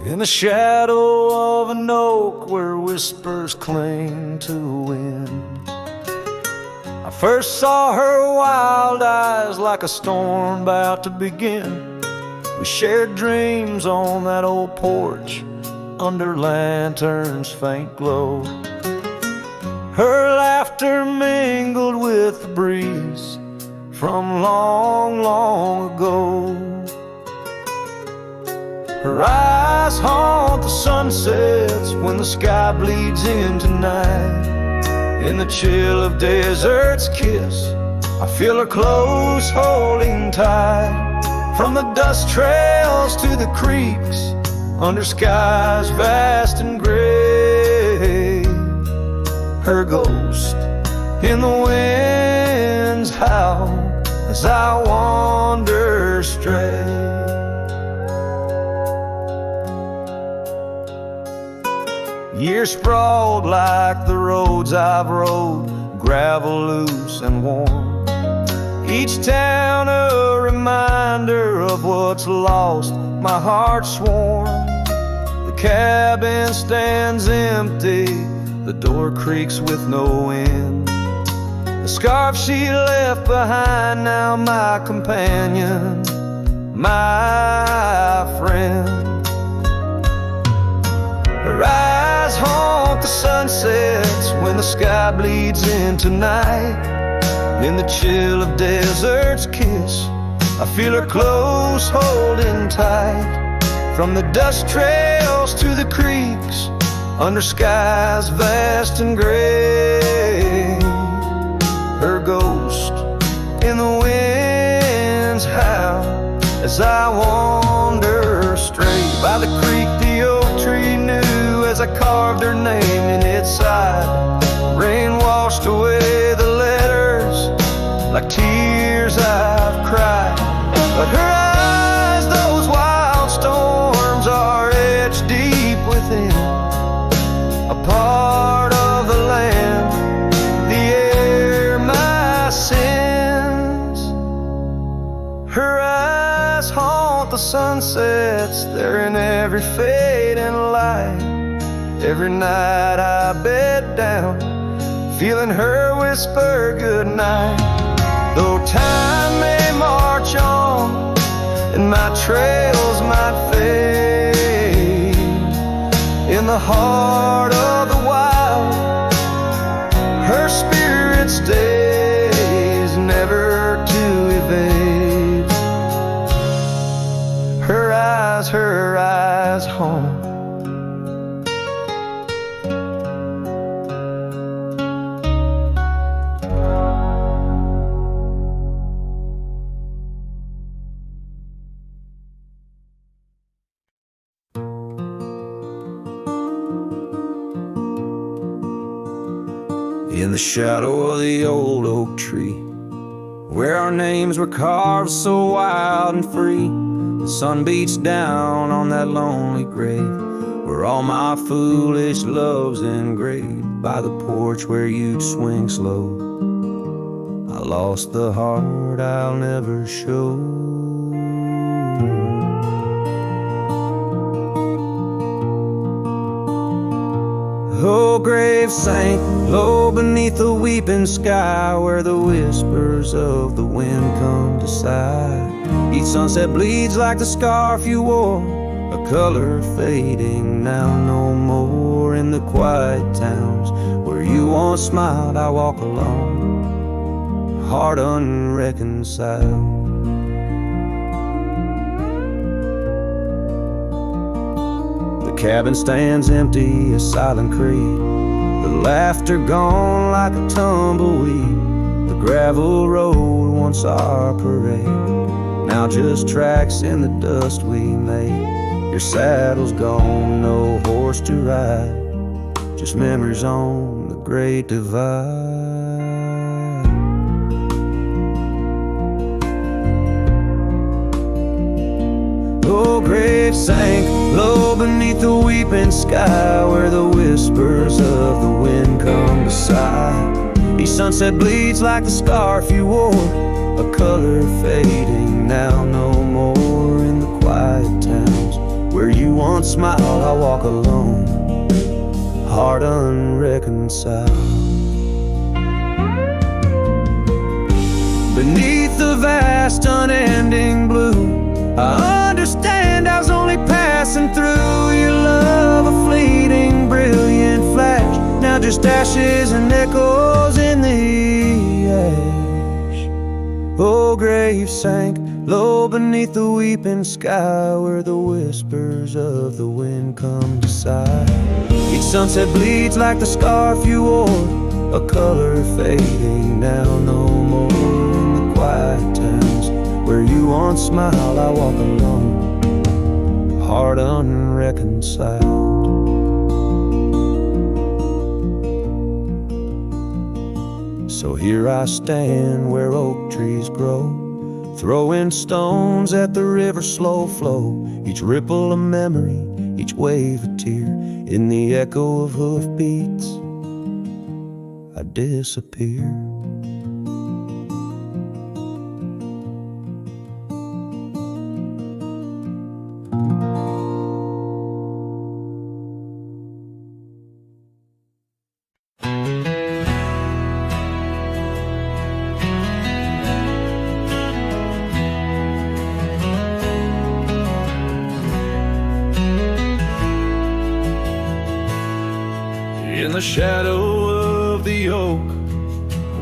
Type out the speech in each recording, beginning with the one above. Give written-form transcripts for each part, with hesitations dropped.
In the shadow of an oak where whispers cling to the wind, I first saw her wild eyes like a storm about to begin. We shared dreams on that old porch under lanterns' faint glow. Her laughter mingled with the breeze from long, long ago. Her eyes haunt the sunsets when the sky bleeds into night. In the chill of desert's kiss, I feel her close holding tight. From the dust trails to the creeks, under skies vast and gray, her ghost in the winds howl as I wander stray. Years sprawled like the roads I've rode, gravel loose and warm. Each town a reminder of what's lost, my heart sworn. The cabin stands empty, the door creaks with no end. The scarf she left behind, now my companion, my friend. Her eyes haunt the sunsets when the sky bleeds into night. In the chill of desert's kiss, I feel her close holding tight. From the dust trails to the creeks, under skies vast and gray, her ghost in the winds howl as I wander straight. By the creek the oak tree knew as I carved her name in its side. Rain washed away the letters like tears I've cried. But her eyes, those wild storms, are etched deep within, a part of the land, the air, my sins. Her eyes haunt the sunsets, they're in every fading light. Every night I bed down, feeling her whisper goodnight. Though time may march on and my trails might fade, in the heart of the wild, her spirit stays, never to evade. Her eyes home. In the shadow of the old oak tree, where our names were carved so wild and free, the sun beats down on that lonely grave, where all my foolish love's engraved. By the porch where you'd swing slow, I lost the heart I'll never show. Oh, grave sank low beneath the weeping sky, where the whispers of the wind come to sigh. Each sunset bleeds like the scarf you wore, a color fading now no more. In the quiet towns where you once smiled, I walk alone, heart unreconciled. The cabin stands empty, a silent creed, the laughter gone like a tumbleweed. The gravel road, once our parade, now just tracks in the dust we made. Your saddle's gone, no horse to ride, just memories on the great divide. Oh, grave sank low beneath the weeping sky, where the whispers of the wind come to sigh. Each sunset bleeds like the scarf you wore, a color fading now no more. In the quiet towns where you once want smile, I walk alone, heart unreconciled. Beneath the vast unending blue, I understand I was only passing through. Your love, a fleeting brilliant flash, now just ashes and echoes in the ash. Oh, grave sank low beneath the weeping sky, where the whispers of the wind come to sigh. Each sunset bleeds like the scarf you wore, a color fading now no more. In the quiet towns where you once smiled, I walk alone, heart unreconciled. So here I stand where oak trees grow, throwing stones at the river's slow flow. Each ripple a memory, each wave a tear. In the echo of hoofbeats, I disappear. In the shadow of the oak,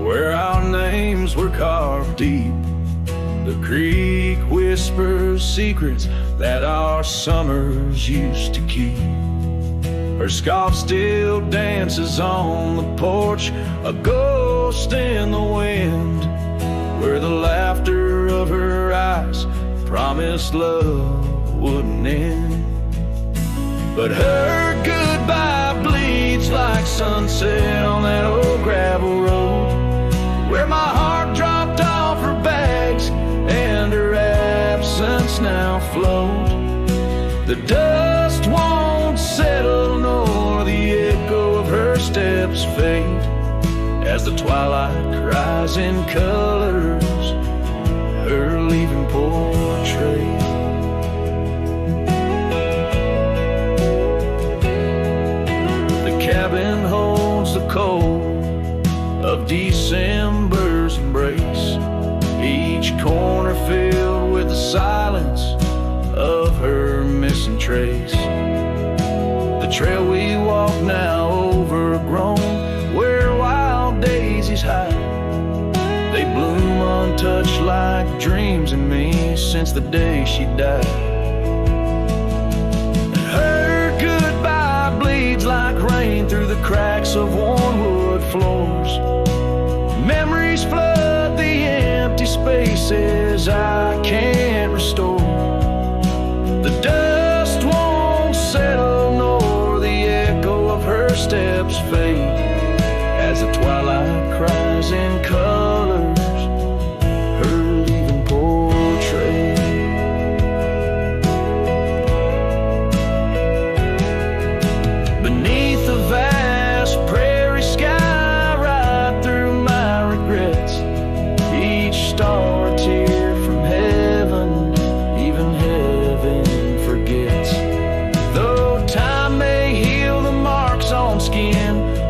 where our names were carved deep, the creek whispers secrets that our summers used to keep. Her scarf still dances on the porch, a ghost in the wind, where the laughter of her eyes promised love wouldn't end. But her goodbye bleeds like sunset on that old gravel road, where my heart dropped off her bags and her absence now flowed. The dust won't settle nor the echo of her steps fade, as the twilight cries in colors her leaving portrait. Cabin holds the cold of December's embrace, each corner filled with the silence of her missing trace. The trail we walk now overgrown, where wild daisies hide, they bloom untouched like dreams in me since the day she died. Like rain through the cracks of worn wood floors, memories flood the empty spaces I can't restore. The dust won't settle nor the echo of her steps fade, as the twilight cries in colors her leaving portrait.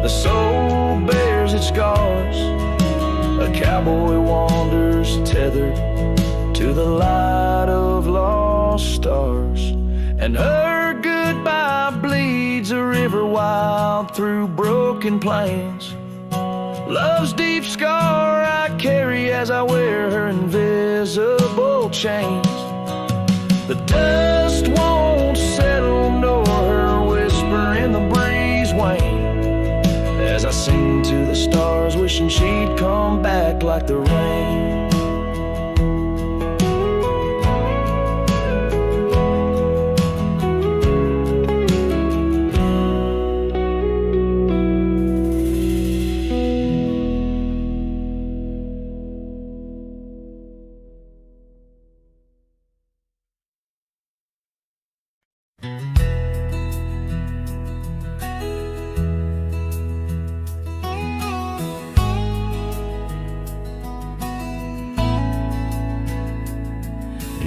The soul bears its scars. A cowboy wanders tethered to the light of lost stars, and her goodbye bleeds a river wild through broken plains. Love's deep scar I carry as I wear her invisible chains. The dust won't settle nor her whisper in the breeze wane, as I sing to the stars, wishing she'd come back like the rain.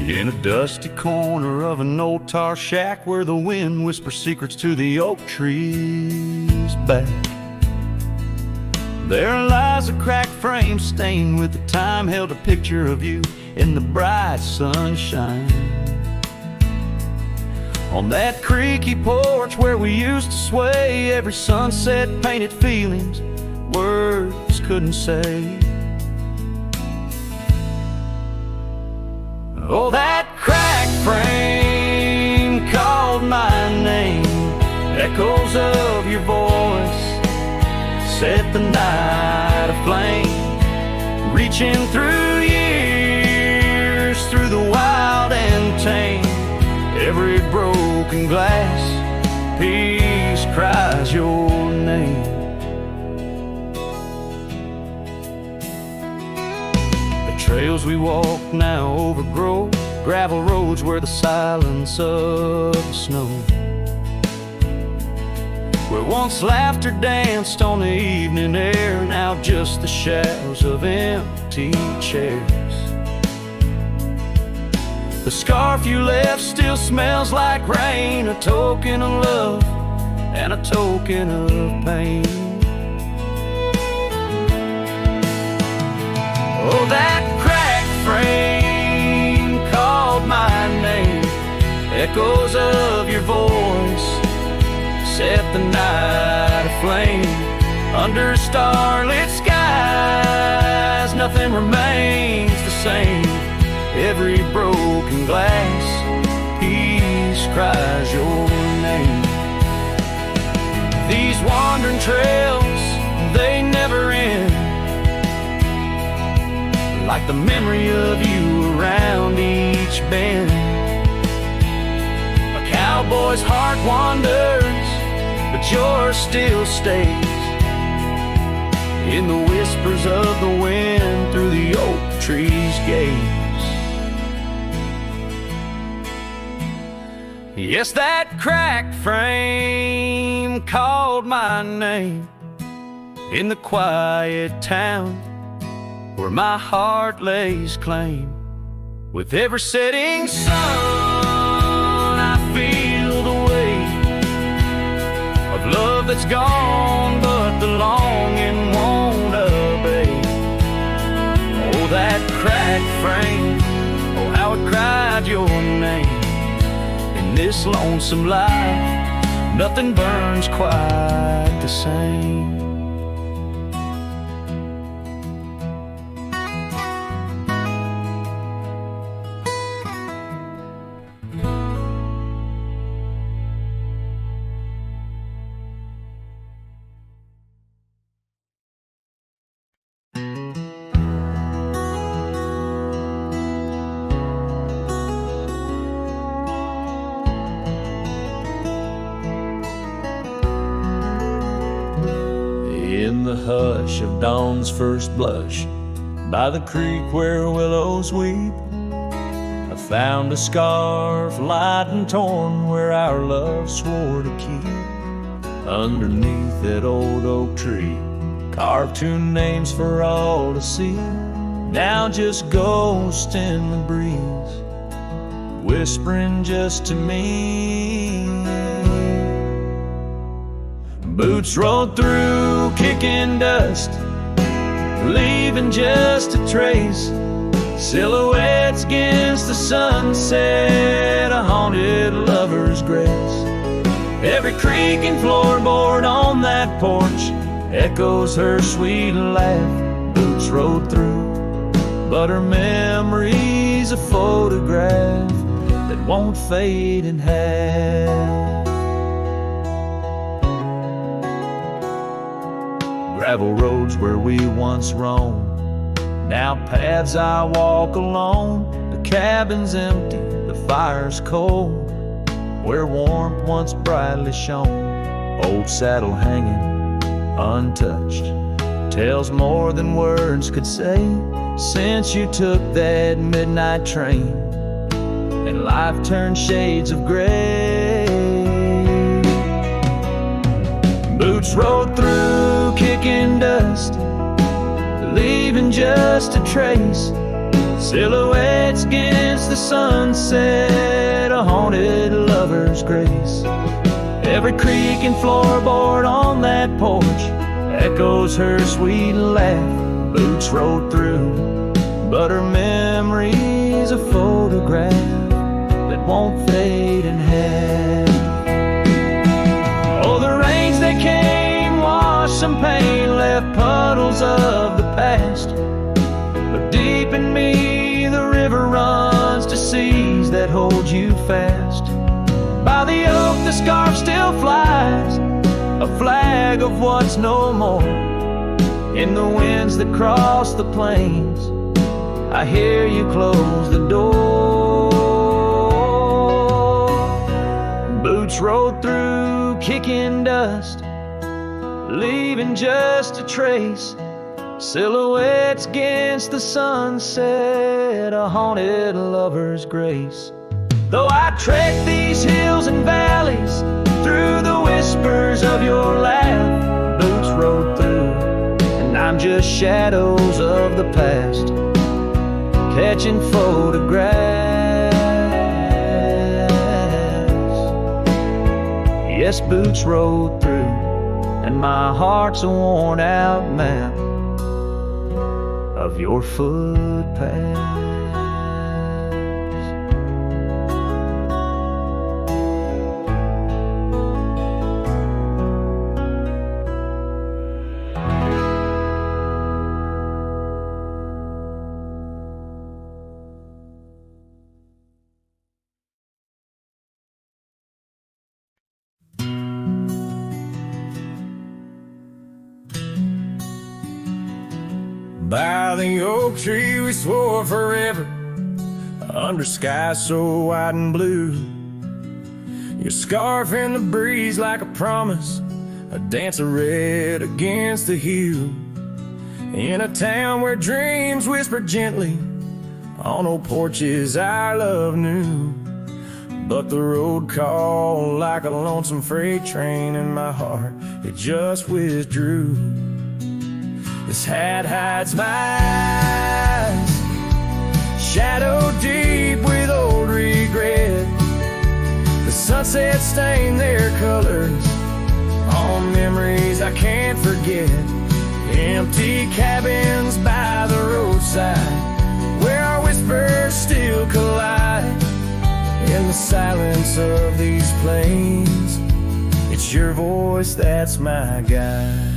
In a dusty corner of an old tar shack where the wind whispers secrets to the oak trees back, there lies a cracked frame stained with the time, held a picture of you in the bright sunshine. On that creaky porch where we used to sway, every sunset painted feelings words couldn't say. Oh, that cracked frame called my name. Echoes of your voice set the night aflame. Reaching through years, through the wild and tame. Every broken glass piece cries your name. Trails we walk now overgrow, gravel roads where the silence of the snow, where once laughter danced on the evening air, now just the shadows of empty chairs. The scarf you left still smells like rain, a token of love and a token of pain. Oh, that frame called my name. Echoes of your voice set the night aflame. Under starlit skies, nothing remains the same. Every broken glass piece cries your name. These wandering trails, they never end, like the memory of you around each bend. A cowboy's heart wanders, but yours still stays in the whispers of the wind through the oak tree's gaze. Yes, that cracked frame called my name in the quiet town where my heart lays claim. With every setting sun, I feel the weight of love that's gone, but the longing won't abate. Oh, that cracked frame, oh, how it cried your name. In this lonesome life, nothing burns quite the same. In the hush of dawn's first blush, by the creek where willows weep, I found a scarf light and torn where our love swore to keep. Underneath that old oak tree, carved two names for all to see, now just ghosts in the breeze, whispering just to me. Boots rolled through, kicking dust, leaving just a trace. Silhouettes against the sunset, a haunted lover's grace. Every creaking floorboard on that porch echoes her sweet laugh. Boots rolled through, but her memory's a photograph that won't fade in half. Gravel roads where we once roamed, now paths I walk alone. The cabin's empty, the fire's cold, where warmth once brightly shone. Old saddle hanging untouched tells more than words could say. Since you took that midnight train and life turned shades of gray, boots rolled through, kicking dust, leaving just a trace. Silhouettes silhouettes against the sunset, a haunted lover's grace. Every creak and floorboard on that porch echoes her sweet laugh. Boots rode through, but her memory's a photograph that won't fade in half. Oh, the rains that came washed some pain, left puddles of the past. But deep in me, the river runs to seas that hold you fast. By the oak, the scarf still flies, a flag of what's no more. In the winds that cross the plains, I hear you close the door. Boots rode through, kicking dust, leaving just a trace. Silhouettes against the sunset, a haunted lover's grace. Though I trek these hills and valleys, through the whispers of your laugh, boots rode through, and I'm just shadows of the past, catching photographs. Yes, boots rode through, and my heart's a worn out map of your footpath. By the oak tree we swore forever, under skies so white and blue. Your scarf in the breeze like a promise, a dance of red against the hue. In a town where dreams whisper gently, on old porches our love knew. But the road called like a lonesome freight train, and my heart, it just withdrew. This hat hides my eyes, shadow deep with old regret. The sunset stained their colors on memories I can't forget. Empty cabins by the roadside, where our whispers still collide. In the silence of these plains, it's your voice that's my guide.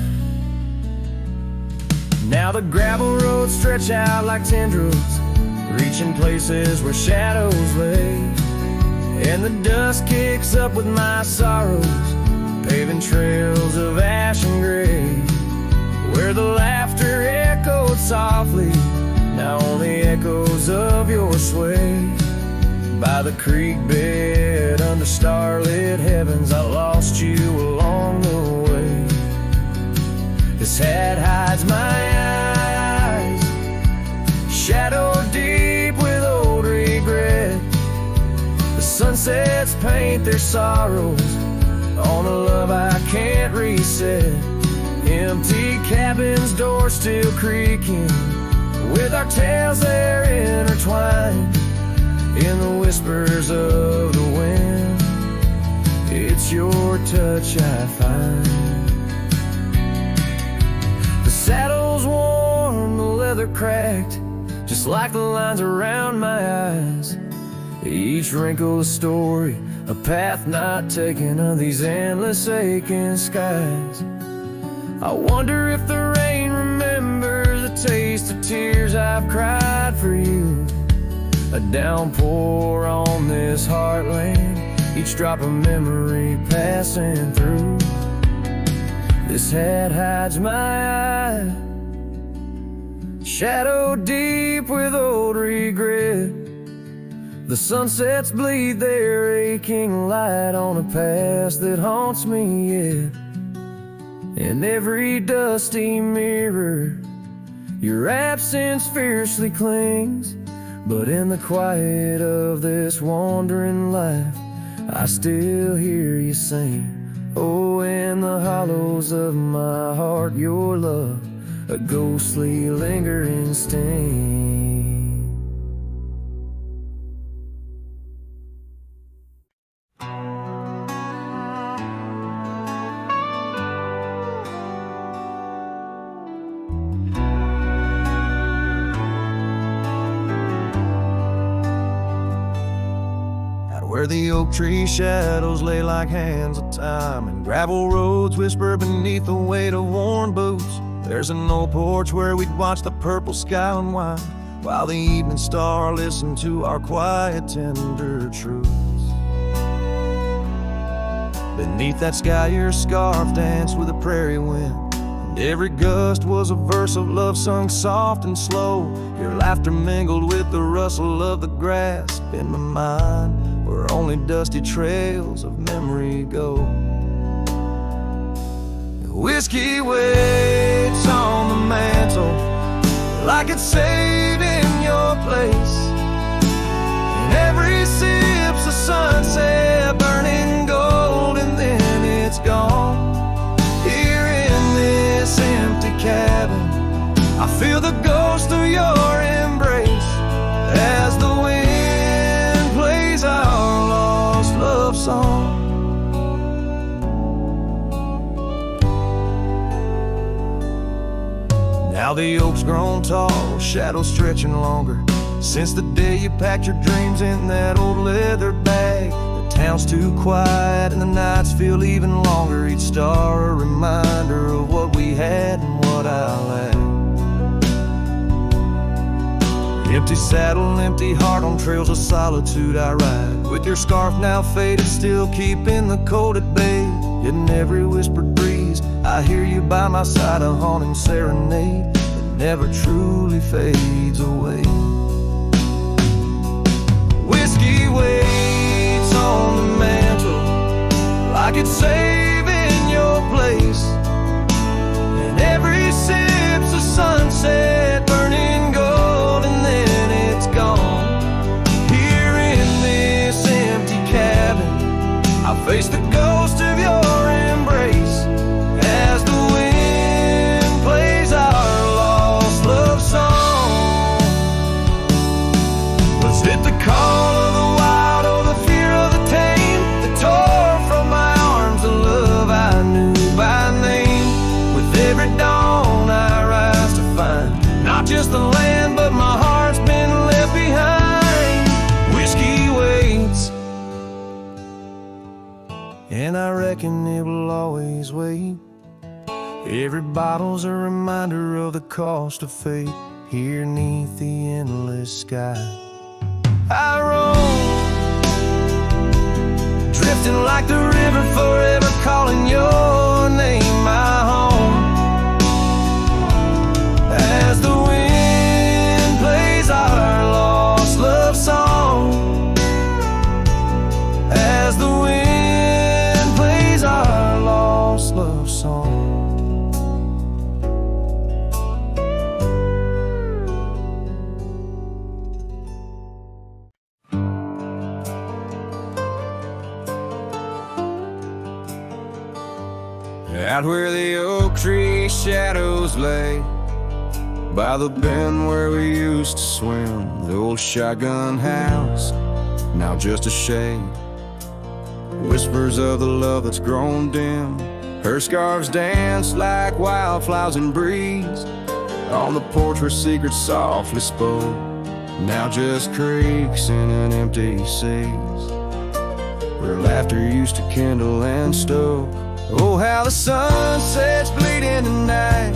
Now the gravel roads stretch out like tendrils, reaching places where shadows lay. And the dust kicks up with my sorrows, paving trails of ash and gray. Where the laughter echoed softly, now only echoes of your sway. By the creek bed under starlit heavens, I lost you along the way. This hat hides my eyes, shadow deep with old regret. The sunsets paint their sorrows on a love I can't reset. Empty cabins, doors still creaking, with our tales there intertwined. In the whispers of the wind, it's your touch I find. The saddle's worn, the leather cracked, just like the lines around my eyes. Each wrinkle a story, a path not taken of these endless aching skies. I wonder if the rain remembers the taste of tears I've cried for you. A downpour on this heartland, each drop of memory passing through. This hat hides my eye, shadow deep with old regret. The sunsets bleed their aching light on a past that haunts me yet. In every dusty mirror, your absence fiercely clings. But in the quiet of this wandering life, I still hear you sing. Oh, in the hollows of my heart, your love, a ghostly lingering sting. where the oak tree shadows lay like hands of time, and gravel roads whisper beneath the weight of worn boots. There's an old porch where we'd watch the purple sky unwind, while the evening star listened to our quiet, tender truths. Beneath that sky your scarf danced with the prairie wind, and every gust was a verse of love sung soft and slow. Your laughter mingled with the rustle of the grass in my mind, where only dusty trails of memory go. Whiskey waits on the mantle like it's saving your place, and every sip's a sunset burning gold, and then it's gone. Here in this empty cabin, I feel the ghost of your embrace as the wind plays our lost love song. Now the oak's grown tall, shadows stretching longer, since the day you packed your dreams in that old leather bag. The town's too quiet and the nights feel even longer, each star a reminder of what we had and what I lacked. Empty saddle, empty heart, on trails of solitude I ride, with your scarf now faded, still keeping the cold at bay. Yet in every whispered breeze I hear you by my side, a haunting serenade that never truly fades away. Whiskey waits on the mantle like it's saving your place, and every sip's a sunset burning gold, and then it's gone. Here in this empty cabin, I face the ghost of your embrace as the wind plays our lost love song. Was it the call of the wild or the fear of the tame that tore from my arms the love I knew by name? With every dawn I rise to find not just the land, but my heart's been left behind. Whiskey waits, and I reckon it will always wait. Every bottle's a reminder of the cost of fate. Here neath the endless sky I roam, drifting like the river, forever calling your name my home. As the wind plays our lost love song, as the wind plays our lost love song. Out where the oak tree shadows lay, by the bend where we used to swim, the old shotgun house, now just a shade. Whispers of the love that's grown dim, her scarves dance like wildflowers in breeze. On the porch where secrets softly spoke, now just creaks in an empty seas, where laughter used to kindle and stoke. Oh, how the sunsets bleed into night,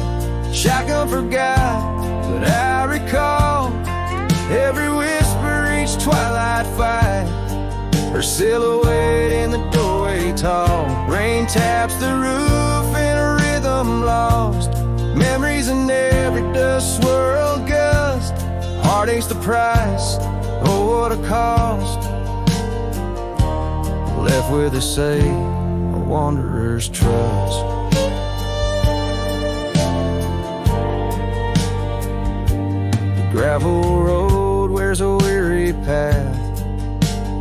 shotgun forgot, but I recall every whisper, each twilight fight, her silhouette in the doorway tall. Rain taps the roof in a rhythm lost, memories in every dust swirled gust. Heartache's the price, oh what a cost, left with a say, a wanderer's trust. The gravel road wears a weary path,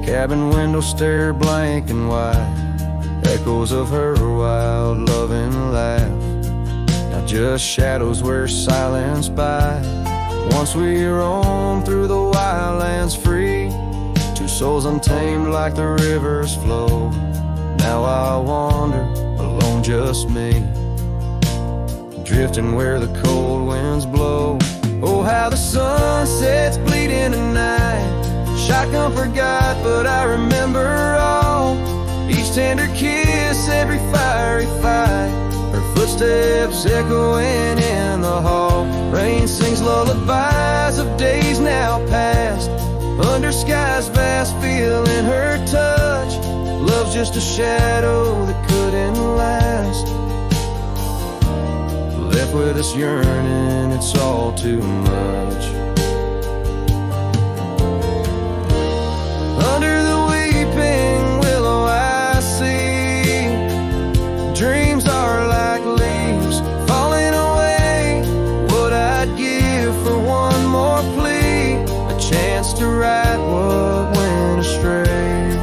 cabin window stare blank and white, echoes of her wild loving laugh, now just shadows where silence by. Once we roam through the wildlands free, two souls untamed like the river's flow. Now I wander alone, just me, drifting where the cold winds blow. Oh, how the sunsets bleed into night, shotgun forgot, but I remember tender kiss, every fiery fight. Her footsteps echoing in the hall. Rain sings lullabies of days now past. Under skies vast, feeling her touch. Love's just a shadow that couldn't last. Left with us yearning, it's all too much. Under the weeping willow I see dreams are like leaves falling away. What I'd give for one more plea, a chance to right what went astray.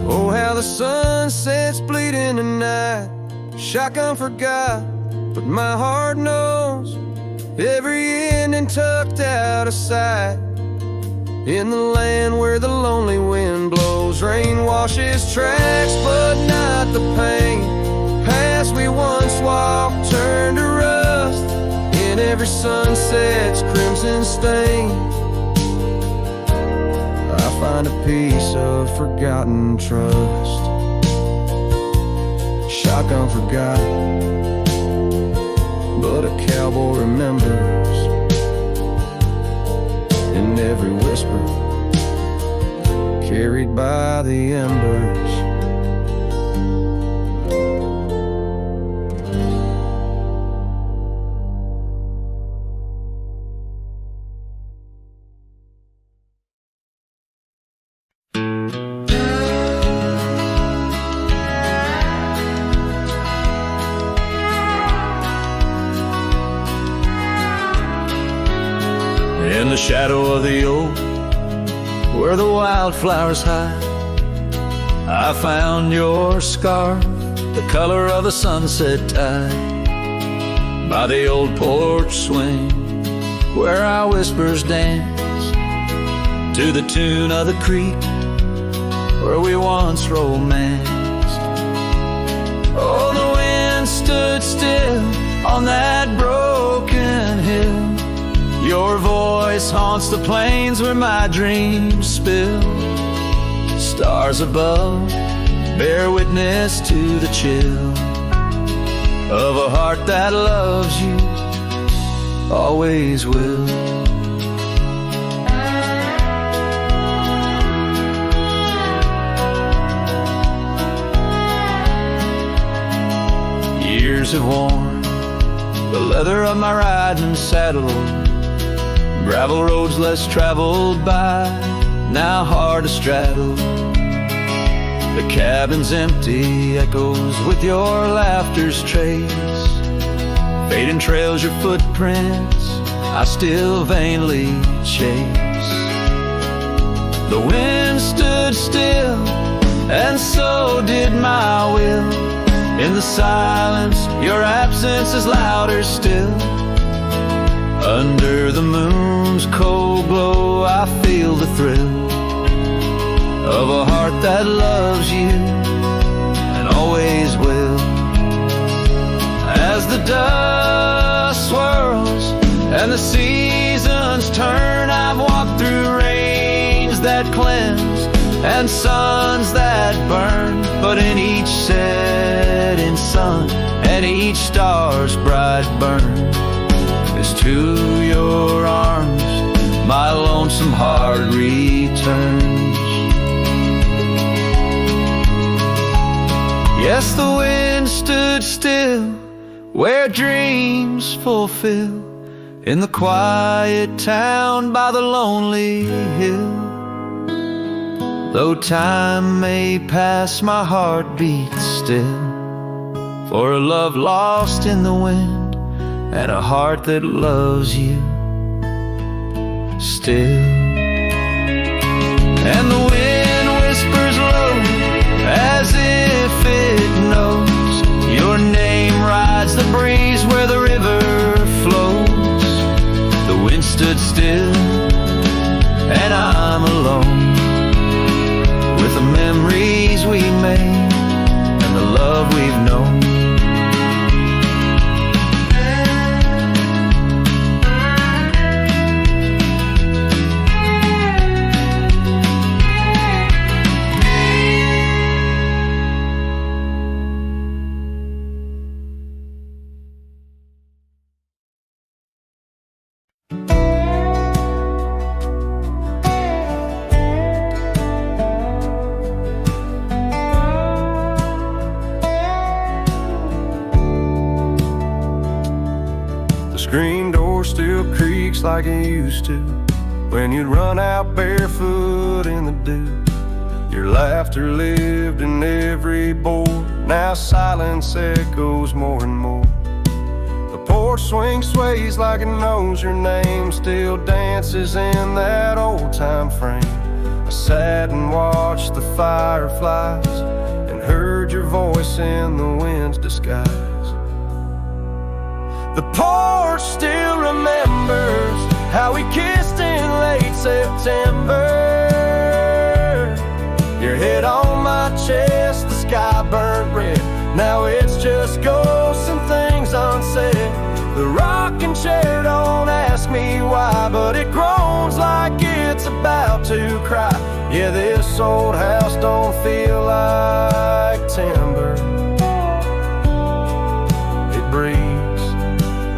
Oh, how the sunset's bleeding tonight. Shotgun forgot, but my heart knows every ending tucked out of sight. In the land where the lonely wind blows, rain washes tracks, but not the pain. Paths we once walked turn to rust. In every sunset's crimson stain, I find a piece of forgotten trust. Shotgun forgot, but a cowboy remembers. In every whisper carried by the embers. In the shadow of the oak, where the wildflowers hide, I found your scarf, the color of the sunset tide. By the old porch swing, where our whispers dance, to the tune of the creek, where we once romanced. Oh, the wind stood still on that broken hill. Your voice haunts the plains where my dreams spill. Stars above bear witness to the chill of a heart that loves you, always will. Years have worn the leather of my riding saddle. Gravel roads less traveled by, now hard to straddle. The cabin's empty, echoes with your laughter's trace. Fading trails your footprints, I still vainly chase. The wind stood still, and so did my will. In the silence, your absence is louder still. Under the moon's cold glow, I feel the thrill of a heart that loves you and always will. As the dust swirls and the seasons turn, I've walked through rains that cleanse and suns that burn, but in each setting sun and each star's bright burn is to your arms my lonesome heart returns. Yes, the wind stood still where dreams fulfill, in the quiet town by the lonely hill. Though time may pass, my heart beats still, for a love lost in the wind and a heart that loves you still. And the wind whispers low as if it knows your name rides the breeze where the river flows. The wind stood still and I'm alone with the memories we made and the love we've known. like it used to, when you'd run out barefoot in the dew. Your laughter lived in every board. Now silence echoes more and more. The porch swing sways like it knows your name, still dances in that old-time frame. I sat and watched the fireflies and heard your voice in the wind's disguise. The porch still remembers how we kissed in late September. Your head on my chest, the sky burnt red. Now it's just ghosts and things unsaid. The rocking chair don't ask me why, but it groans like it's about to cry. Yeah, this old house don't feel like timber. It breathes,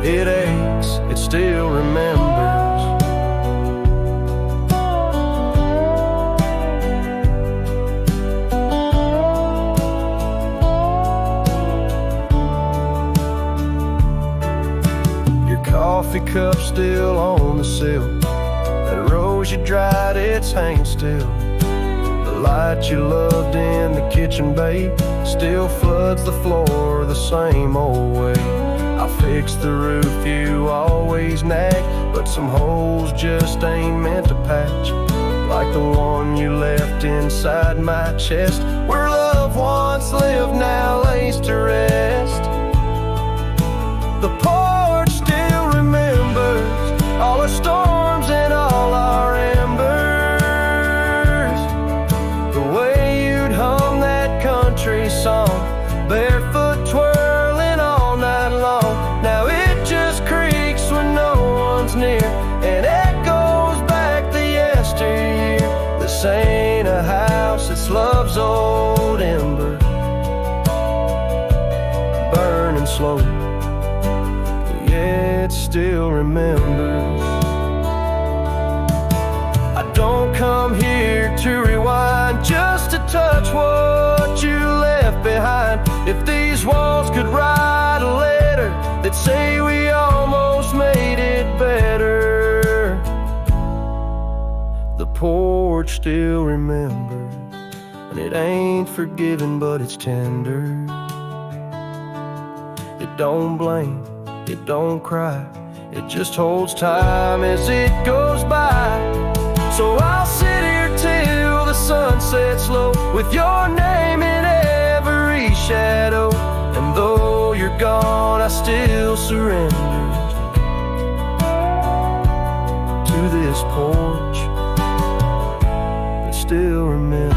it aches, it still remembers. Coffee cup still on the sill. That rose you dried, it's hanging still. The light you loved in the kitchen, babe, still floods the floor the same old way. I fixed the roof you always nag, but some holes just ain't meant to patch. Like the one you left inside my chest, where love once lived now lays to rest. The porch still remembers all our storms and all our embers. The way you'd hum that country song, barefoot twirling all night long. Now it just creaks when no one's near and echoes back the yesteryear. This ain't a house, it's love's old ember, burning slow. It still remembers. I don't come here to rewind, just to touch what you left behind. If these walls could write a letter, they'd say we almost made it better. The porch still remembers, and it ain't forgiving, but it's tender. It don't blame, it don't cry, it just holds time as it goes by. So I'll sit here till the sun sets low, with your name in every shadow. And though you're gone, I still surrender to this porch that still remembers.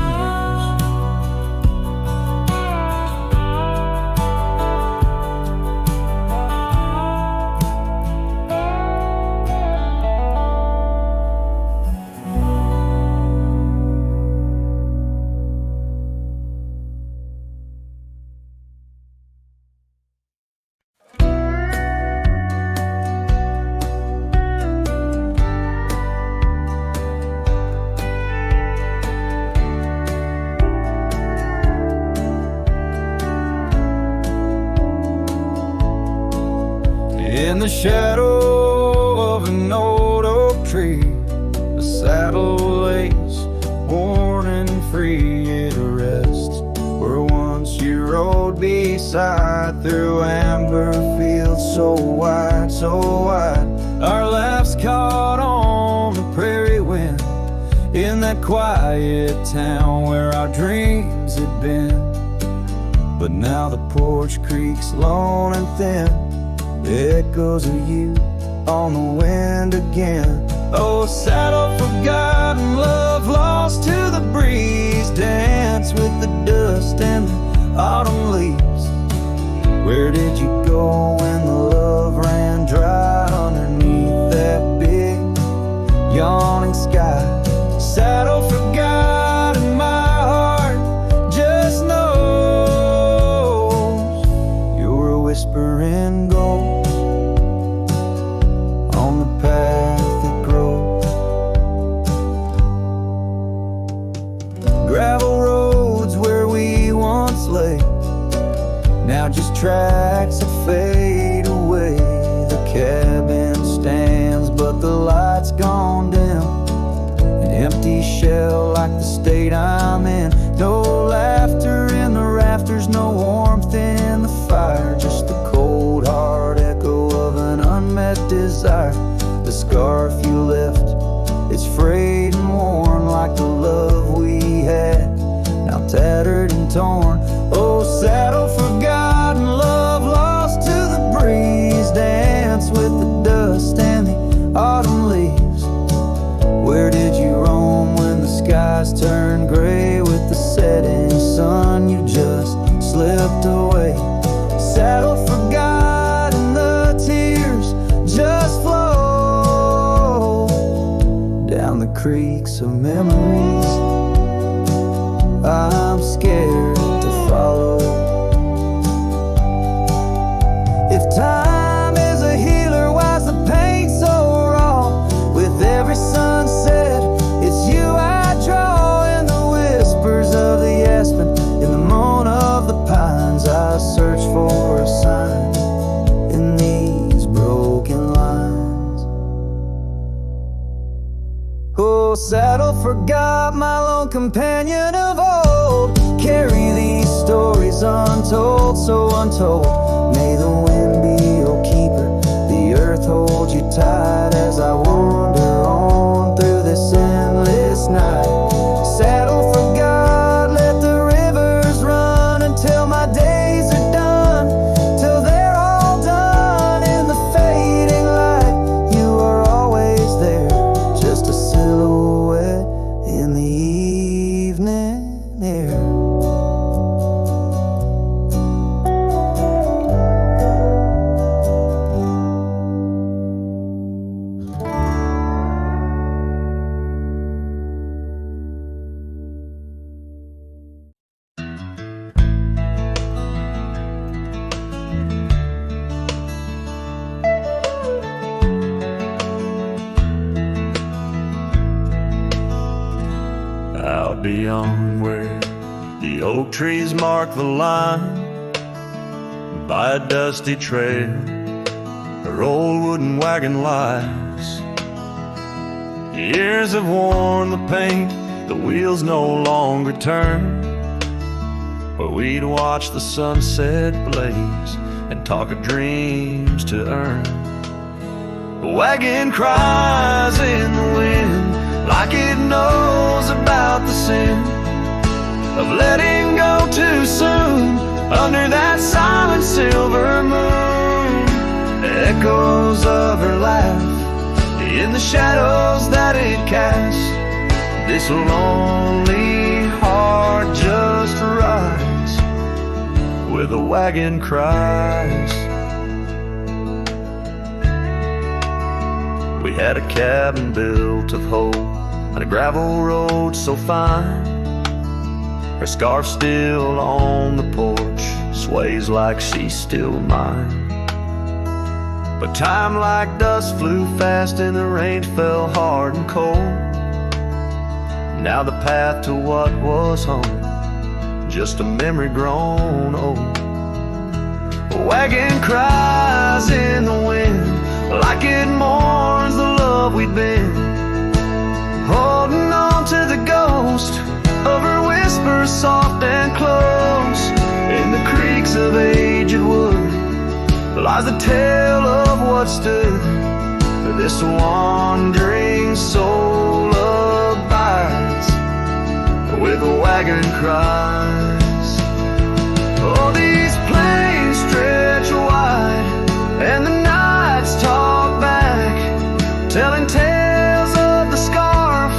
In the shadow of an old oak tree, a saddle lays worn and free. It rests where once you rode beside, through amber fields so wide, so wide. Our laughs caught on the prairie wind, in that quiet town where our dreams had been. But now the porch creaks lone and thin, echoes of you on the wind again. Oh, saddle forgotten, love lost to the breeze, dance with the dust and the autumn leaves. Where did you go when the love ran dry underneath that big yawning sky? Saddle forgotten, my heart just knows you're a whispering ghost on the path that grows. Gravel roads where we once lay, now just tracks that fade away. The cabin stands, but the light like the state I'm in. No laughter in the rafters, no warmth in the fire, just the cold hard echo of an unmet desire. The scarf you left, it's frayed and worn like the love we had, now tattered and torn. Oh, saddle forgotten, love lost to the breeze, dance with the dust and the autumn leaves. Where did you roam when the skies turned gray? With the setting sun you just slipped away. Saddle forgotten, the tears just flow down the creeks of memories. I'm scared to follow. If time is a healer, why's the pain so raw? With every sunset, it's you I draw. In the whispers of the aspen, in the moan of the pines, I search for a sign in these broken lines. Oh, saddle forgot, my lone companion of old. Carry these stories untold, so untold. May the wind be your keeper, the earth hold you tight as I wander on through this endless night. Saddle forgot, let the rivers run until my days are done, till they're all done. In the fading light, you are always there, just a silhouette in the evening air. Out beyond where the oak trees mark the line, by a dusty trail her old wooden wagon lies. Years have worn the paint, the wheels no longer turn, where we'd watch the sunset blaze and talk of dreams to earn. The wagon cries in the wind like it knows about the sin of letting go too soon under that silent silver moon. Echoes of her laugh in the shadows that it casts. This lonely heart just rides where the wagon cries. We had a cabin built of hope on a gravel road so fine. Her scarf still on the porch sways like she's still mine. But time like dust flew fast and the rain fell hard and cold. Now the path to what was home, just a memory grown old. A wagon cries in the wind like it mourns the love we'd been, holding on to the ghost of her whispers soft and close. In the creaks of aged wood lies the tale of what stood this wandering soul abides where the wagon cries. Oh, these plains stretch wide and the nights talk back, telling tales of the scarf,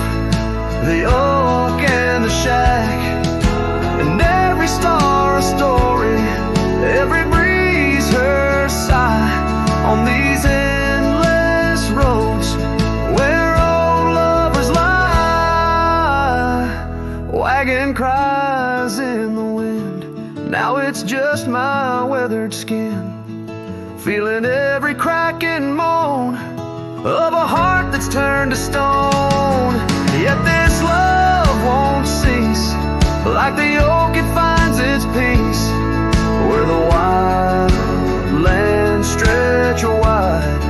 the oak and the shack, and every star a story, every breeze her sigh on these endless roads where old lovers lie. Wagon cries in the wind, now it's just my weathered skin, feeling every crack and moan of a heart that's turned to stone. Yet this love won't cease, like the oak it finds its peace where the wild lands stretch wide.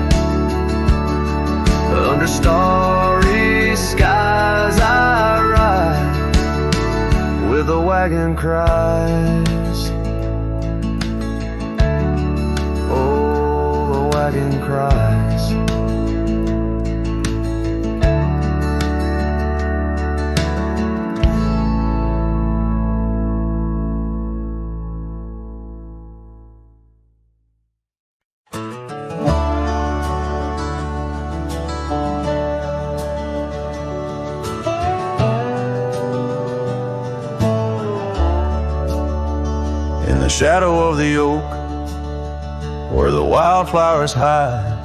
Under starry skies I ride wagon cries. Oh, the wagon cries. In the shadow of the oak, where the wildflowers hide,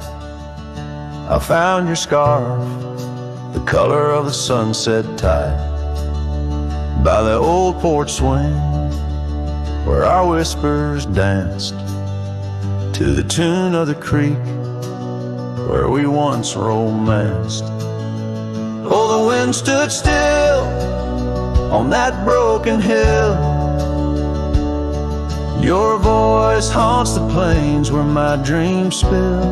I found your scarf, the color of the sunset tide. By the old porch swing, where our whispers danced, to the tune of the creek, where we once romanced. Oh, the wind stood still on that broken hill. Your voice haunts the plains where my dreams spill.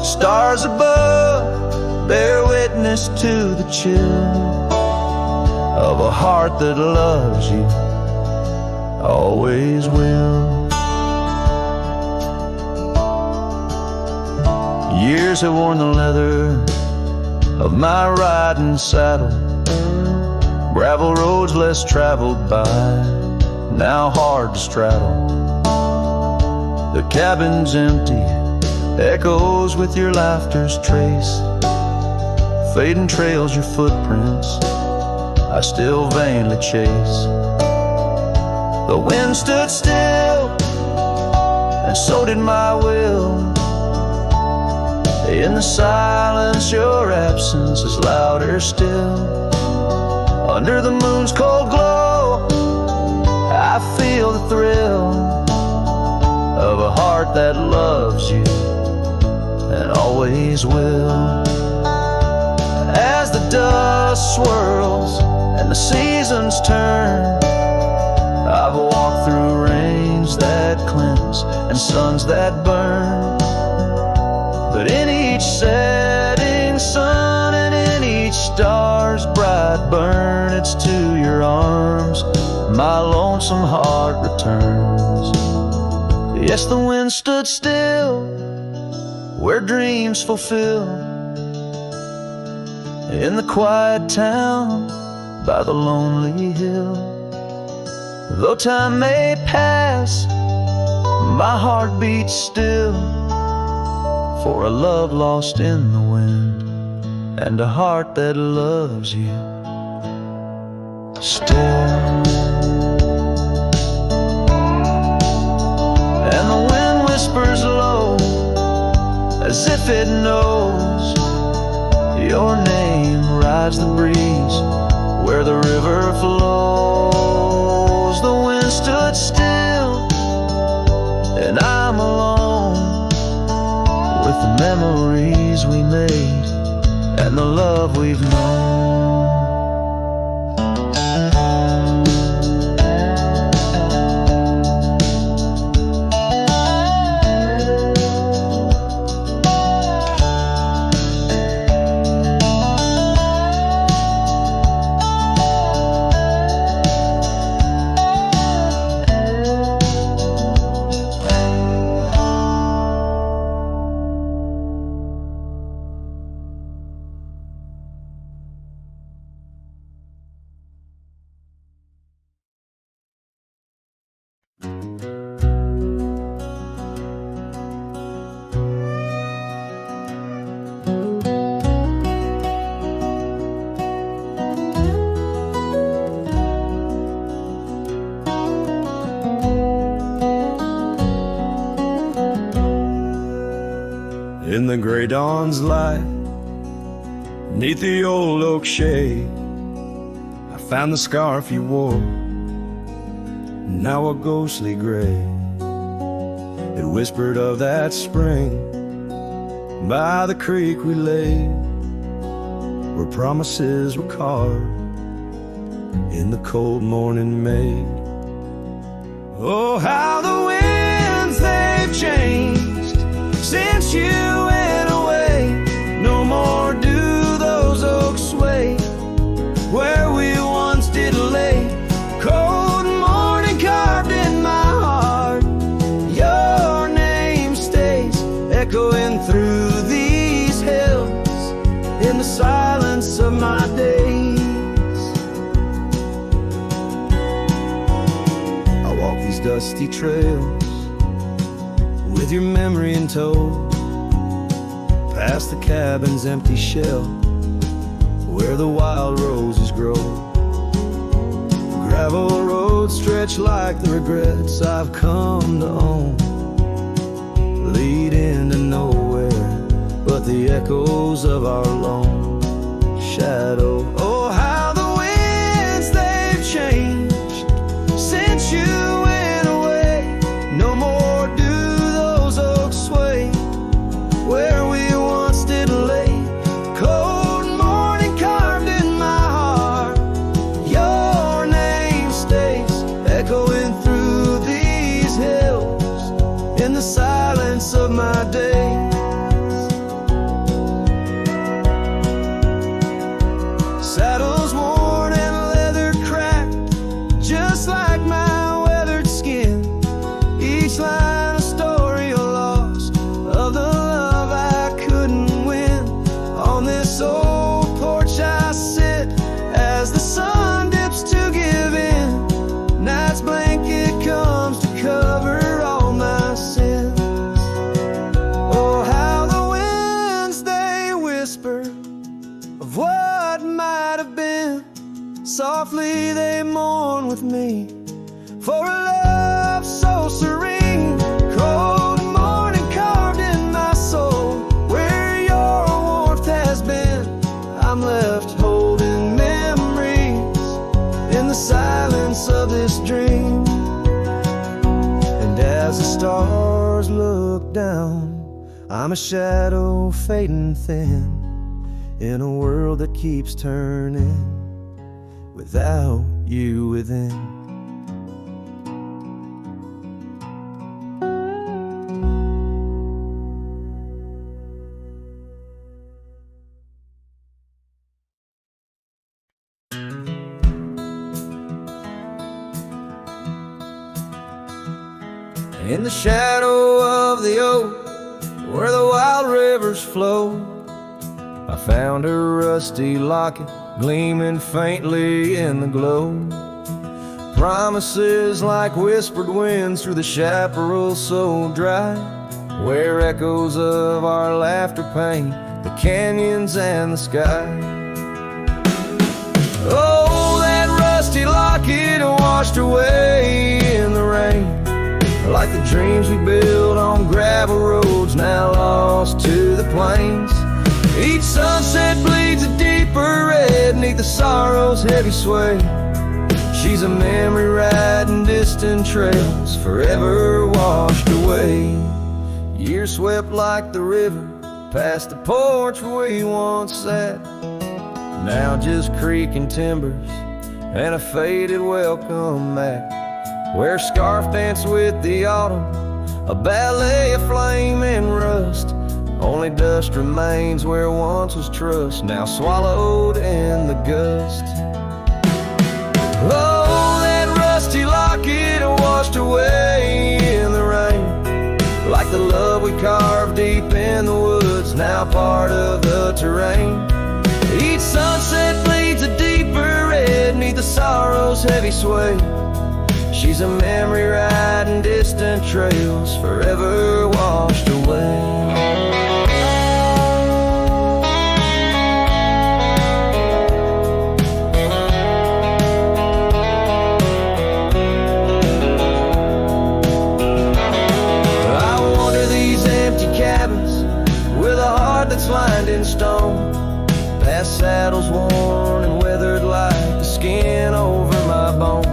Stars above bear witness to the chill of a heart that loves you, always will. Years have worn the leather of my riding saddle, gravel roads less traveled by, now hard to straddle. The cabin's empty, echoes with your laughter's trace, fading trails your footprints I still vainly chase. The wind stood still, and so did my will. In the silence your absence is louder still. Under the moon's cold glow I feel the thrill of a heart that loves you and always will. As the dust swirls and the seasons turn, I've walked through rains that cleanse and suns that burn. But in each setting sun and in each star's bright burn, it's to your arms my lonesome heart returns. Yes, the wind stood still where dreams fulfill, in the quiet town by the lonely hill. Though time may pass, my heart beats still, for a love lost in the wind and a heart that loves you still. And the wind whispers low as if it knows your name rides the breeze where the river flows. The wind stood still and I'm alone with the memories we made and the love we've known. In the gray dawn's light, neath the old oak shade, I found the scarf you wore, now a ghostly gray. It whispered of that spring by the creek we lay, where promises were carved in the cold morning made. Oh, how the winds they've changed since you went away. No more do those oaks sway where we once did lay. Cold dusty trails, with your memory in tow, past the cabin's empty shell, where the wild roses grow. Gravel roads stretch like the regrets I've come to own, lead into nowhere but the echoes of our lone shadow. Oh, how the winds they've changed since you went away. No more do those oaks sway where we once did lay. Cold morning carved in my heart, your name stays echoing through these hills in the silence of my day. Saddles worn and leather cracked, just like my weathered skin. Each line a story of loss, of the love I couldn't win. On this old porch I sit as the sun dips to give in. Night's blanket comes to cover all my sins. Oh, how the winds they whisper of what might have been. Softly they mourn with me for a love so serene. Cold morning carved in my soul, where your warmth has been. I'm left holding memories in the silence of this dream. And as the stars look down, I'm a shadow fading thin in a world that keeps turning without you within. In the shadow of the oak, where the wild rivers flow, I found a rusty locket gleaming faintly in the glow. Promises like whispered winds through the chaparral so dry, where echoes of our laughter paint the canyons and the sky. Oh, that rusty locket washed away in the rain, like the dreams we built on gravel roads now lost to the plains. Each sunset bleeds a deeper red neath the sorrow's heavy sway. She's a memory riding distant trails, forever washed away. Years swept like the river past the porch where we once sat, now just creaking timbers and a faded welcome mat, where scarf danced with the autumn, a ballet of flame and rust. Only dust remains where once was trust, now swallowed in the gust. Oh, that rusty locket washed away in the rain, like the love we carved deep in the woods, now part of the terrain. Each sunset bleeds a deeper red neath the sorrow's heavy sway. She's a memory riding distant trails, forever washed away. That's lined in stone, past saddles worn and weathered like the skin over my bones.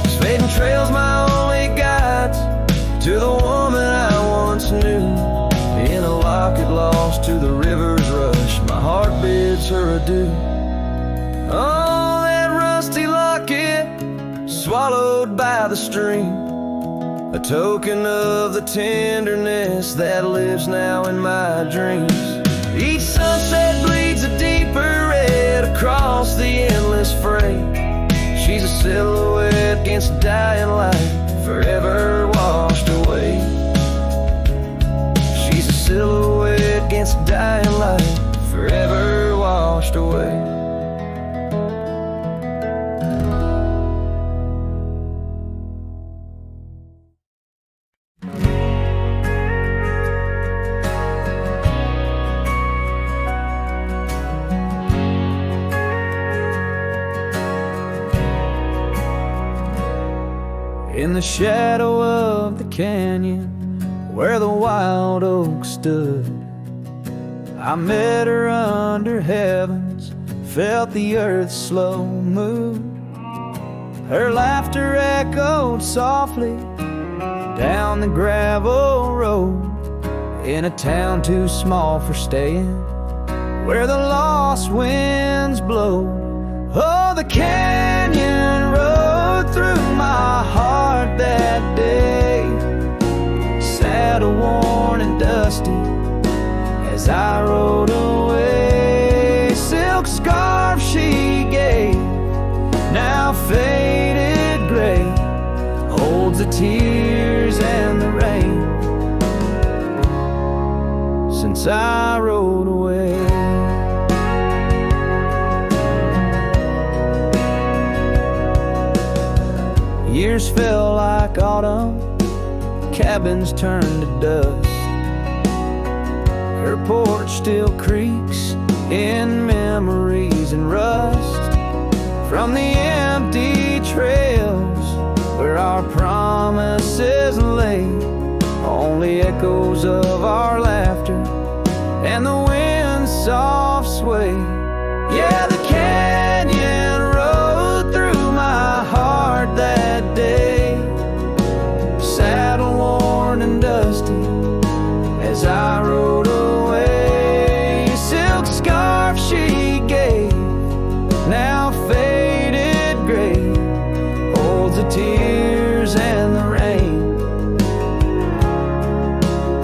These fading trails my only guides to the woman I once knew. In a locket lost to the river's rush, my heart bids her adieu. Oh, that rusty locket swallowed by the stream, a token of the tenderness that lives now in my dreams. Each sunset bleeds a deeper red across the endless freight. She's a silhouette against dying light, forever washed away. She's a silhouette against dying light, forever washed away. In the shadow of the canyon where the wild oak stood, I met her under heavens, felt the earth's slow move. Her laughter echoed softly down the gravel road, in a town too small for staying, where the lost winds blow. Oh, the canyon rode through my heart that day, saddle worn and dusty as I rode away. Silk scarf she gave, now faded gray, holds the tears and the rain since I rode away. Years fell like autumn, cabins turned to dust. Her porch still creaks in memories and rust from the empty trails where our promises lay. Only echoes of our laughter and the wind's soft sway. Yeah, the canyon rode through my heart that day, saddle worn and dusty as I rode away. Silk scarf she gave, now faded gray, holds the tears and the rain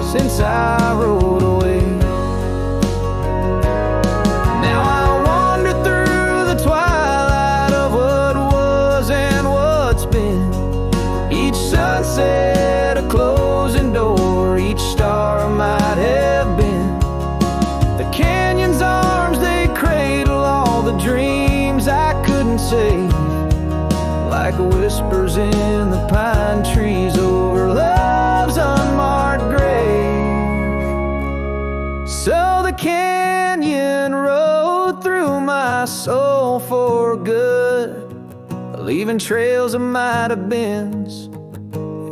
since I rode away. Now I wander through the twilight of what was and what's been. Each sunset a closing door, each star might have been. The canyon's arms, they cradle all the dreams I couldn't save, like whispers in the pine trees over love's unmarked grave. So the canyon rode through my soul for good, leaving trails of might have beens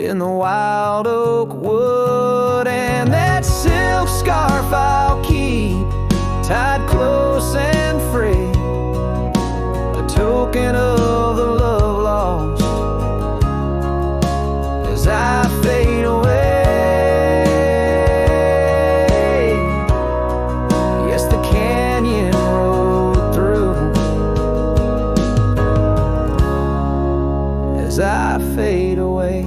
in the wild oak wood. And that silk scarf I'll keep tied close and free, a token of the love lost as I fade away. Yes, the canyon rode through as I fade away.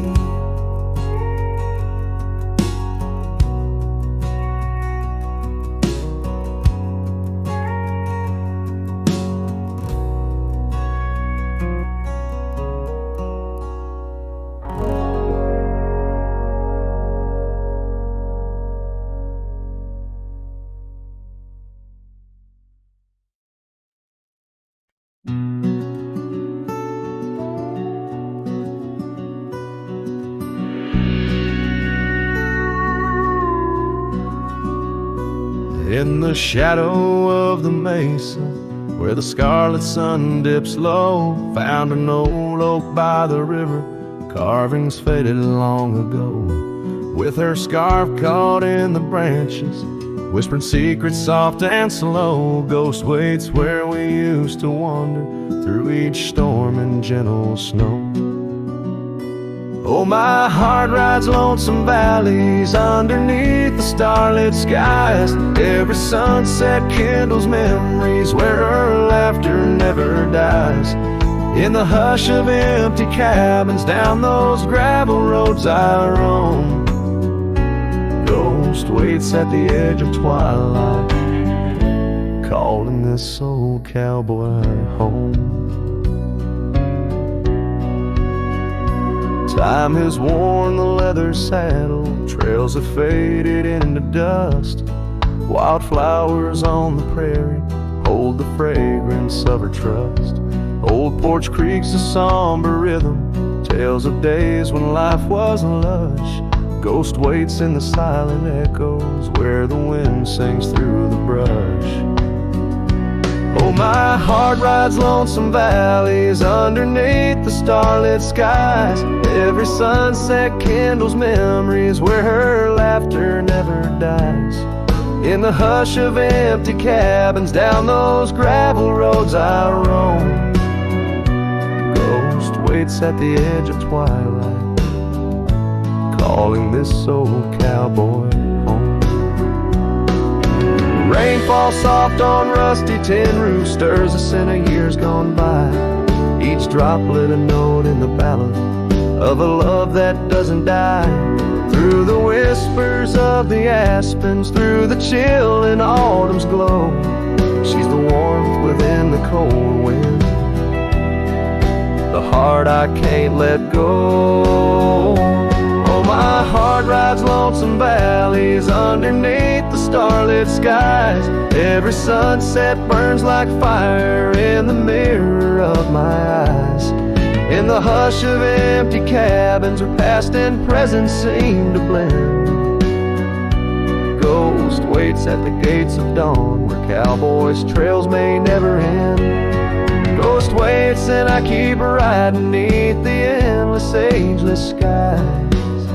In the shadow of the mesa, where the scarlet sun dips low, found an old oak by the river, carvings faded long ago. With her scarf caught in the branches, whispering secrets soft and slow, ghost waits where we used to wander through each storm and gentle snow. Oh, my heart rides lonesome valleys underneath the starlit skies. Every sunset kindles memories where her laughter never dies. In the hush of empty cabins down those gravel roads I roam, ghost waits at the edge of twilight, calling this old cowboy home. Time has worn the leather saddle, trails have faded into dust. Wildflowers on the prairie hold the fragrance of her trust. Old porch creaks a somber rhythm, tales of days when life was lush. Ghost waits in the silent echoes where the wind sings through the brush. Oh, my heart rides lonesome valleys underneath the starlit skies. Every sunset kindles memories where her laughter never dies. In the hush of empty cabins, down those gravel roads I roam, ghost waits at the edge of twilight, calling this old cowboy home. Rain falls soft on rusty tin roofs, stirs us in a years gone by. Each droplet a note in the ballad of a love that doesn't die. Through the whispers of the aspens, through the chill in autumn's glow, she's the warmth within the cold wind, the heart I can't let go. Oh, my heart rides lonesome valleys underneath the starlit skies. Every sunset burns like fire in the mirror of my eyes. In the hush of empty cabins where past and present seem to blend, ghost waits at the gates of dawn where cowboys' trails may never end. Ghost waits and I keep riding beneath the endless ageless skies,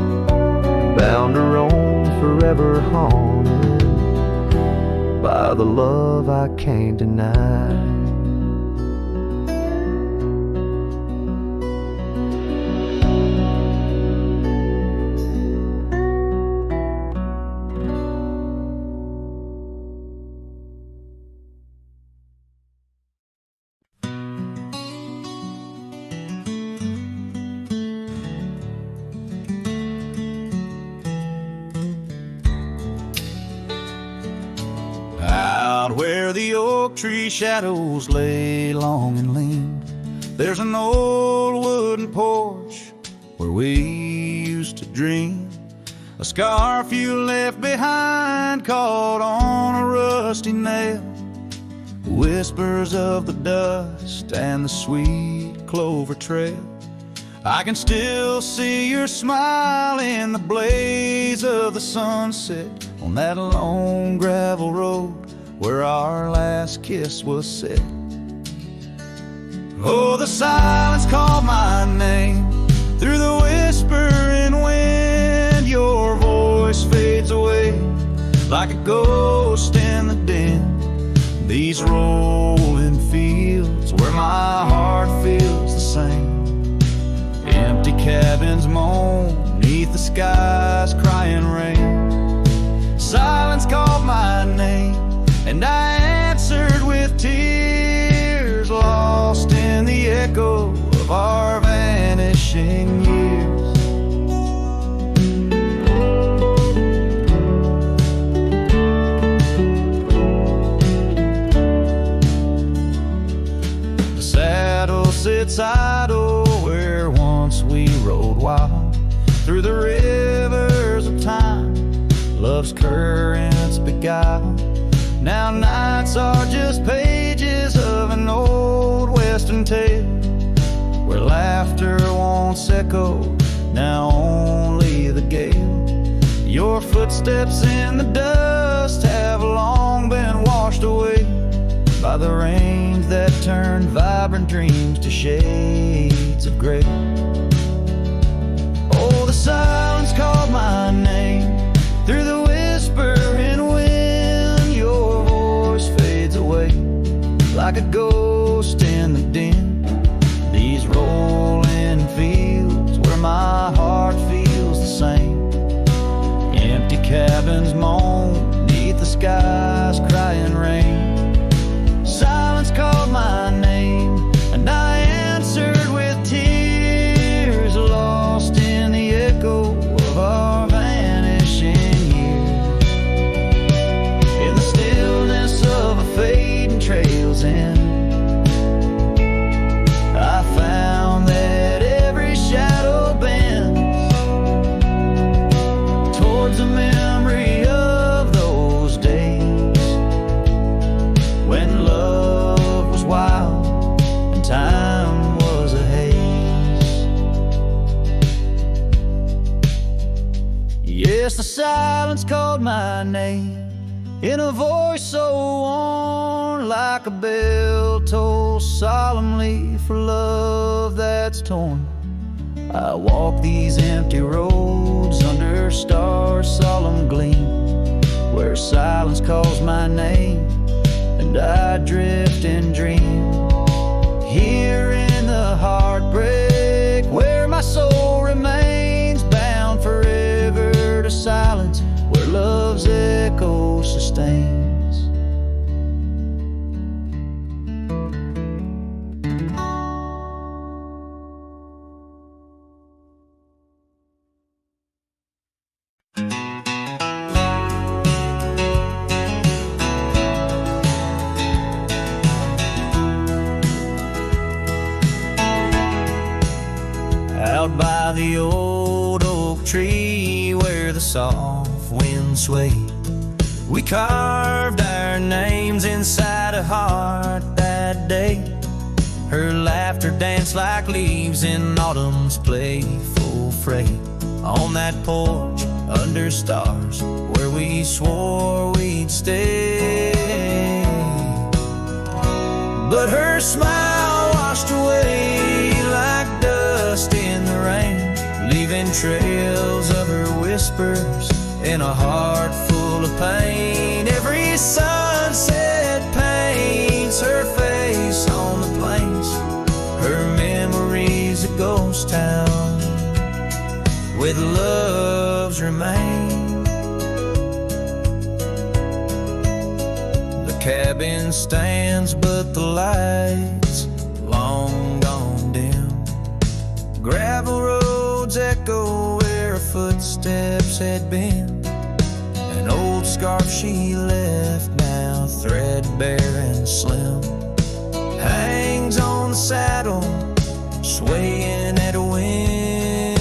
bound to roam forever haunted by the love I can't deny. Where the oak tree shadows lay long and lean, there's an old wooden porch where we used to dream. A scarf you left behind caught on a rusty nail, whispers of the dust and the sweet clover trail. I can still see your smile in the blaze of the sunset on that lone gravel road where our last kiss was set. Oh, the silence called my name through the whispering wind. Your voice fades away like a ghost in the den. These rolling fields where my heart feels the same. Empty cabins moan neath the sky's crying rain. Silence called my name and I answered with tears, lost in the echo of our vanishing years. The saddle sits idle where once we rode wild, through the rivers of time, love's currents beguiled. Now nights are just pages of an old western tale, where laughter once echoed, now only the gale. Your footsteps in the dust have long been washed away by the rains that turned vibrant dreams to shades of gray. Oh, the silence called my name through the whispering wind. Your voice fades away like a ghost in the den. These rolling fields where my heart feels the same. Empty cabins moan neath the sky's crying rain. Silence called my name and I answered with tears, lost in the echo of our vanishing years. In the stillness of a fading trail's end, I found that every shadow bends towards a memory of those days when love was wild and time was a haze. Yes, the silence called my name in a voice so worn like a bell tolls solemnly for love that's torn. I walk these empty roads under stars' solemn gleam, where silence calls my name and I drift and dream. Here in the heartbreak, where my soul remains bound forever to silence, where love's echo sustains. Out by the old oak tree where the soft wind swayed, we carved our names inside a heart that day. Her laughter danced like leaves in autumn's playful fray. On that porch under stars where we swore we'd stay. But her smile washed away like dust in the rain, leaving trails of her whispers in a heart full of pain. Every sunset paints her face on the plains. Her memory's a ghost town with love's remain. The cabin stands but the lights long gone dim. Gravel roads echo where her footsteps had been. An old scarf she left, now threadbare and slim, hangs on the saddle, swaying at a wind.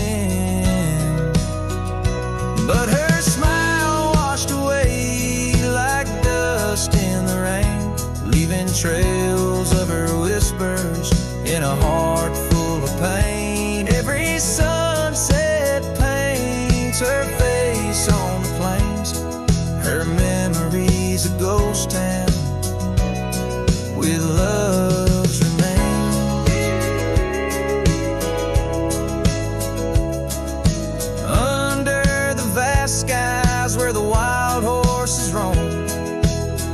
But her smile washed away like dust in the rain, leaving trails of her whispers in a heart full of pain. Every sunset paints her face on the plains. Her memory's a ghost town with love's remains. Under the vast skies where the wild horses roam,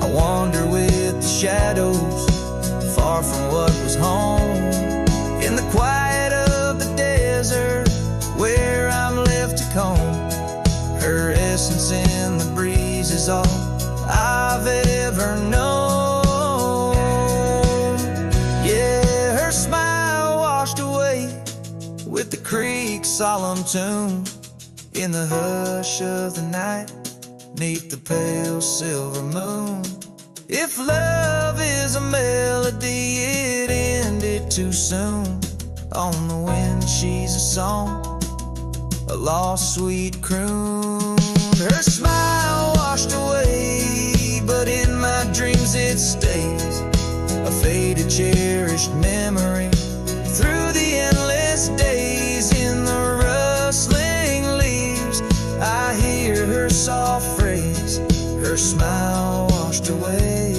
I wander with the shadows, far from what was home. In the quiet of the desert where I'm left to comb, her essence in the breeze is all I've ever known. Yeah, her smile washed away with the creek's solemn tune. In the hush of the night, neath the pale silver moon. If love is a melody, it ended too soon. On the wind she's a song, a lost sweet croon. Her smile washed away, but in my dreams it stays, a faded cherished memory. Through the endless days in the rustling leaves, I hear her soft phrase, her smile washed away,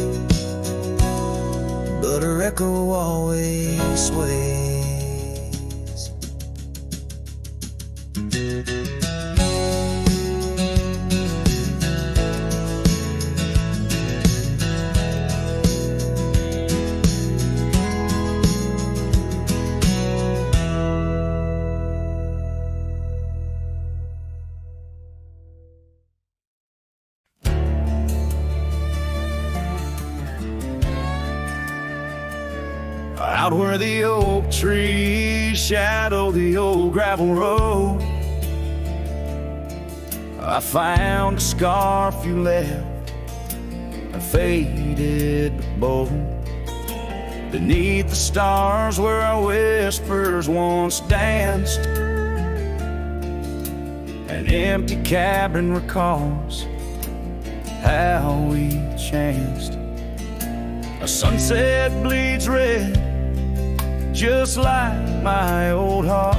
but her echo always sways. Out where the oak trees shadow the old gravel road, I found a scarf you left, a faded but bold. Beneath the stars where our whispers once danced, an empty cabin recalls how we chanced. A sunset bleeds red, just like my old heart,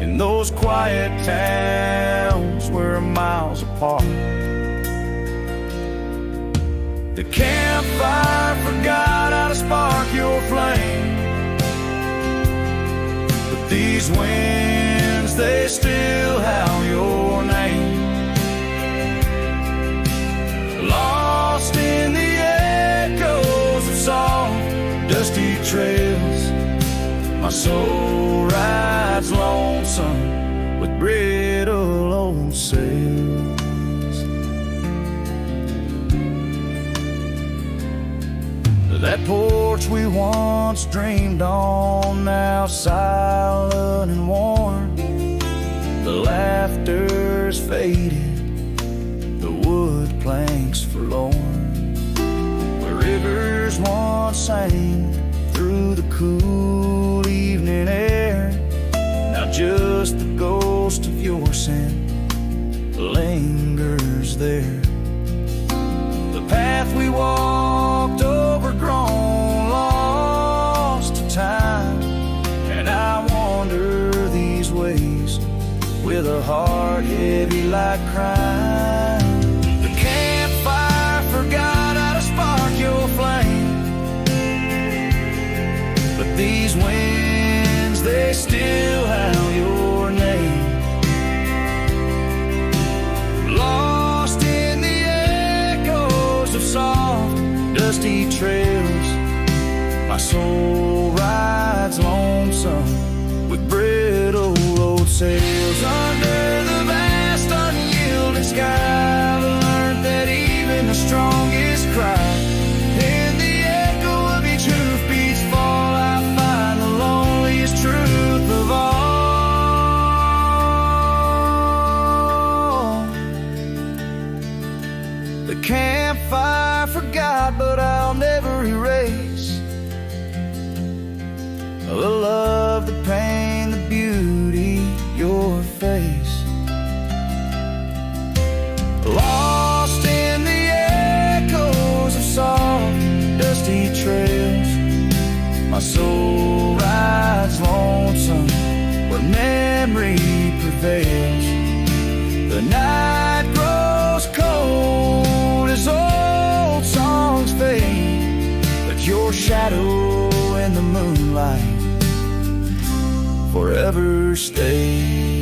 in those quiet towns we're miles apart. The campfire forgot how to spark your flame, but these winds, they still howl your name. Lost in the echoes of soft, dusty trails, my soul rides lonesome with brittle old sails. That porch we once dreamed on, now silent and worn. The laughter's faded, the wood planks forlorn. Where rivers once sang through the cool evening air, now just the ghost of your scent lingers there. The path we walked, overgrown, lost to time, and I wander these ways with a heart heavy like crime. The campfire forgot how to spark your flame, but these winds, they still howl your name. Lost in the echoes of soft, dusty trails, my soul rides lonesome with brittle old sails. Under the vast unyielding sky, I've learned that even the strongest cry, in the echo of each hoofbeat's fall, I find the loneliest truth of all. The campfire forgot, but I'll never erase the love, the pain, the beauty, your face. Lost in the echoes of soft, dusty trails, my soul rides lonesome where memory prevails. The night grows cold as old songs fade, but your shadow in the moonlight forever stays.